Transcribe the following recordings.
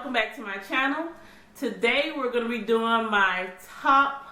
welcome back to my channel. Today we're going to be doing my top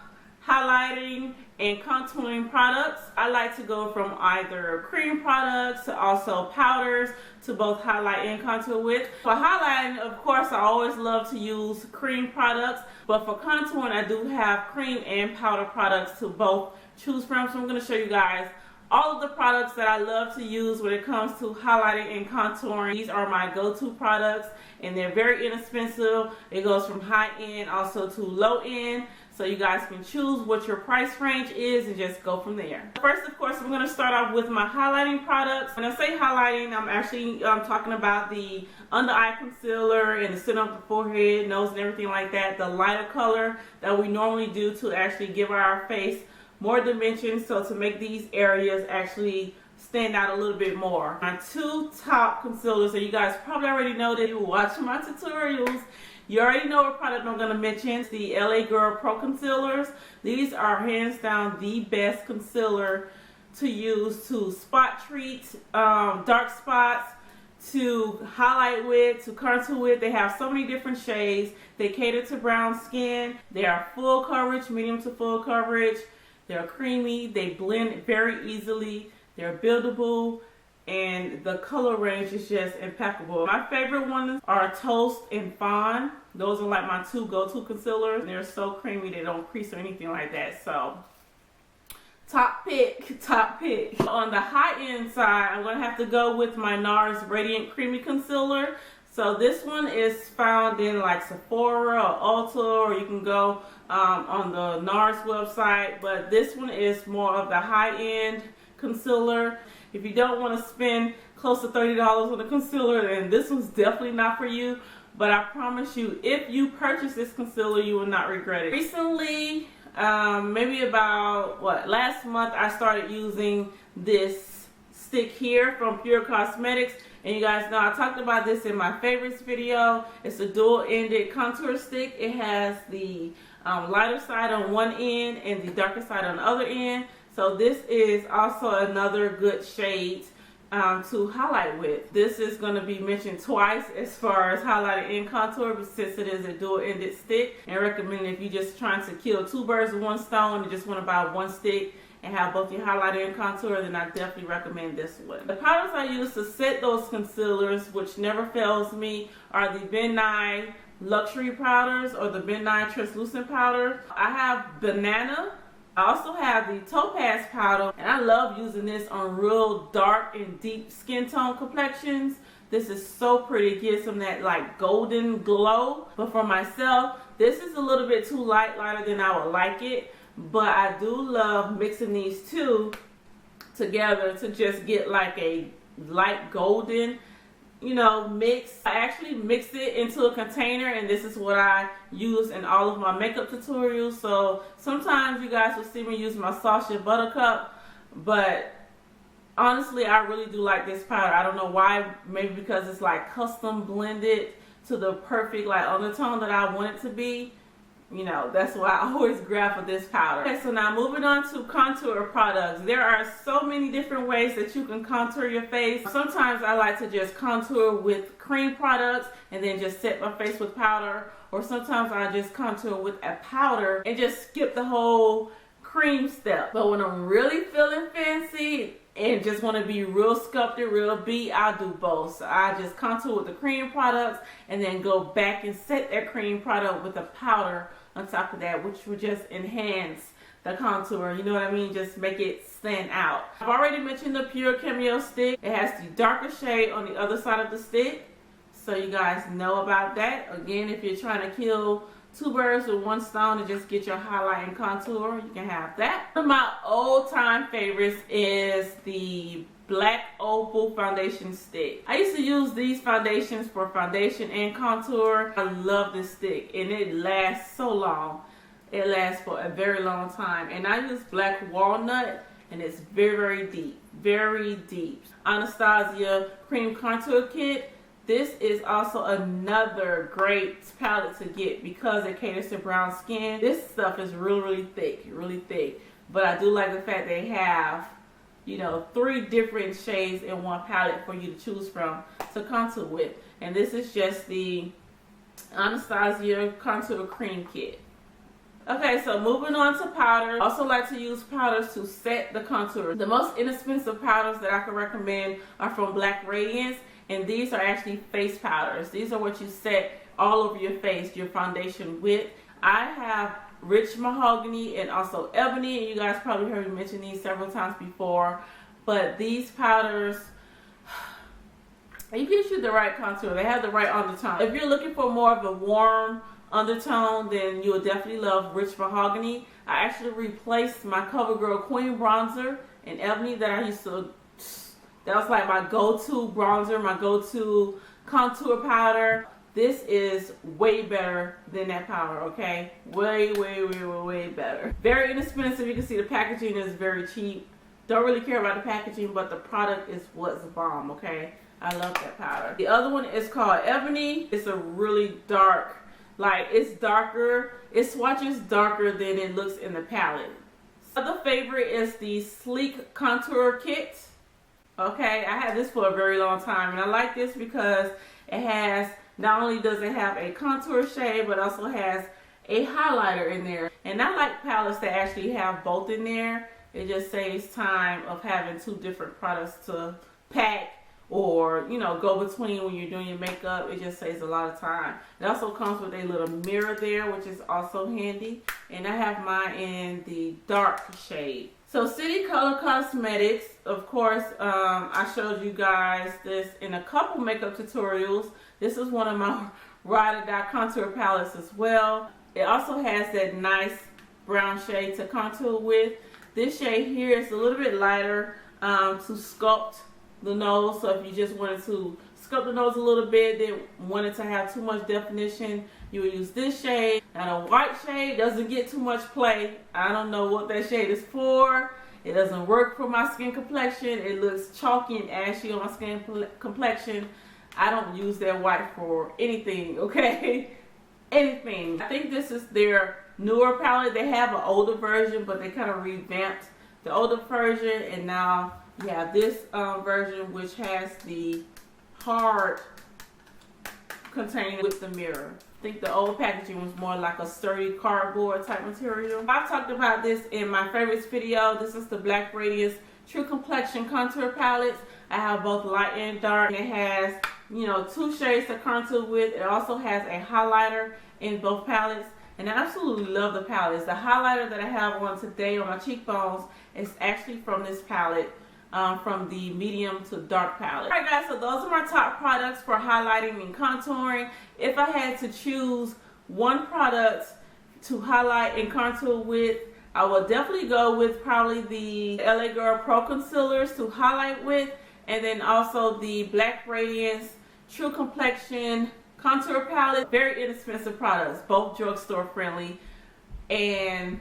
highlighting and contouring products. I like to go from either cream products to also powders to both highlight and contour with. For highlighting, of course, I always love to use cream products, but for contouring I do have cream and powder products to both choose from. So I'm going to show you guys all of the products that I love to use when it comes to highlighting and contouring. These are my go-to products and they're very inexpensive. It goes from high-end also to low-end. So you guys can choose what your price range is and just go from there. First, of course, I'm going to start off with my highlighting products. When I say highlighting, I'm actually talking about the under-eye concealer and the center of the forehead, nose, and everything like that. The lighter color that we normally do to actually give our face more dimension, so to make these areas actually stand out a little bit more. My two top concealers, and you guys probably already know that you were watching my tutorials. You already know what product I'm going to mention. It's the LA Girl Pro Concealers. These are hands down the best concealer to use to spot treat dark spots, to highlight with, to contour with. They have so many different shades. They cater to brown skin. They are full coverage, medium to full coverage. They're creamy, they blend very easily, they're buildable, and the color range is just impeccable. My favorite ones are Toast and Fawn. Those are like my two go-to concealers. They're so creamy, they don't crease or anything like that. So, top pick, top pick. On the high-end side, I'm going to have to go with my NARS Radiant Creamy Concealer. So this one is found in like Sephora or Ulta, or you can go on the NARS website, but this one is more of the high-end concealer. If you don't want to spend close to $30 on a concealer, then this one's definitely not for you, but I promise you, if you purchase this concealer, you will not regret it. Recently, maybe about last month, I started using this stick here from Pure Cosmetics. And you guys know I talked about this in my favorites video. It's a dual-ended contour stick. It has the lighter side on one end and the darker side on the other end. So this is also another good shade to highlight with. This is going to be mentioned twice as far as highlighting and contour, but since it is a dual-ended stick, and I recommend if you're just trying to kill two birds with one stone and just want to buy one stick and have both your highlighter and contour, then I definitely recommend this one. The powders I use to set those concealers, which never fails me, are the Ben Nye Luxury Powders or the Ben Nye Translucent Powder. I have Banana. I also have the Topaz Powder, and I love using this on real dark and deep skin tone complexions. This is so pretty. It gives them that like golden glow. But for myself, this is a little bit too lighter than I would like it. But I do love mixing these two together to just get like a light golden, mix. I actually mixed it into a container, and this is what I use in all of my makeup tutorials. So sometimes you guys will see me use my Sacha Buttercup, but honestly, I really do like this powder. I don't know why. Maybe because it's like custom blended to the perfect like undertone that I want it to be. That's why I always grab for this powder. Okay, so now moving on to contour products. There are so many different ways that you can contour your face. Sometimes I like to just contour with cream products and then just set my face with powder. Or sometimes I just contour with a powder and just skip the whole cream step. But when I'm really feeling fancy and just want to be real sculpted, real beat, I'll do both. So I just contour with the cream products and then go back and set that cream product with a powder on top of that, which would just enhance the contour, you know what I mean? Just make it stand out. I've already mentioned the Pure Cameo stick. It has the darker shade on the other side of the stick, so you guys know about that. Again, if you're trying to kill two birds with one stone and just get your highlight and contour, you can have that. One of my old-time favorites is the Black Opal foundation stick. I used to use these foundations for foundation and contour. I love this stick, and it lasts so long. It lasts for a very long time. And I use Black Walnut, and it's very, very deep. Very deep. Anastasia Cream Contour Kit. This is also another great palette to get because it caters to brown skin. This stuff is really thick. But I do like the fact they have 3 different shades in one palette for you to choose from to contour with. And this is just the Anastasia Contour Cream Kit. Okay, so moving on to powder. I also like to use powders to set the contour. The most inexpensive powders that I can recommend are from Black Radiance, and these are actually face powders. These are what you set all over your face, your foundation with. I have Rich Mahogany and also Ebony, and you guys probably heard me mention these several times before, but these powders, it gives you the right contour. They have the right undertone. If you're looking for more of a warm undertone, then you'll definitely love Rich Mahogany. I actually replaced my CoverGirl Queen bronzer in Ebony that I used to, that was like my go-to bronzer, my go-to contour powder. This is way better than that powder, okay? Way, way, way, way, way better. Very inexpensive. You can see the packaging is very cheap. Don't really care about the packaging, but the product is what's bomb, okay? I love that powder. The other one is called Ebony. It's a really dark, like it's darker. It swatches darker than it looks in the palette. Other favorite is the Sleek Contour Kit. Okay, I had this for a very long time, and I like this because it has, not only does it have a contour shade, but also has a highlighter in there. And I like palettes that actually have both in there. It just saves time of having two different products to pack or, you know, go between when you're doing your makeup. It just saves a lot of time. It also comes with a little mirror there, which is also handy. And I have mine in the dark shade. So City Color Cosmetics, of course, I showed you guys this in a couple makeup tutorials. This is one of my Ride or Die contour palettes as well. It also has that nice brown shade to contour with. This shade here is a little bit lighter to sculpt the nose. So if you just wanted to sculpt the nose a little bit, then wanted to have too much definition, you would use this shade. Now the white shade doesn't get too much play. I don't know what that shade is for. It doesn't work for my skin complexion. It looks chalky and ashy on my skin complexion. I don't use that white for anything, okay? Anything. I think this is their newer palette. They have an older version, but they kind of revamped the older version, and now you have this version which has the hard containing with the mirror. I think the old packaging was more like a sturdy cardboard type material. I've talked about this in my favorites video. This is the Black Radiance True Complexion Contour Palettes. I have both light and dark. It has, you know, two shades to contour with. It also has a highlighter in both palettes. And I absolutely love the palettes. The highlighter that I have on today on my cheekbones is actually from this palette. From the medium to dark palette. Alright guys, so those are my top products for highlighting and contouring. If I had to choose one product to highlight and contour with, I would definitely go with probably the LA Girl Pro Concealers to highlight with, and then also the Black Radiance True Complexion Contour Palette. Very inexpensive products, both drugstore friendly, and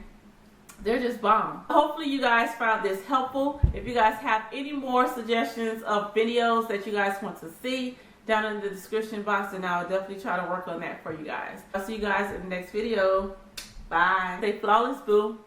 they're just bomb. Hopefully you guys found this helpful. If you guys have any more suggestions of videos that you guys want to see, down in the description box, and I'll definitely try to work on that for you guys. I'll see you guys in the next video. Bye. Stay flawless, boo.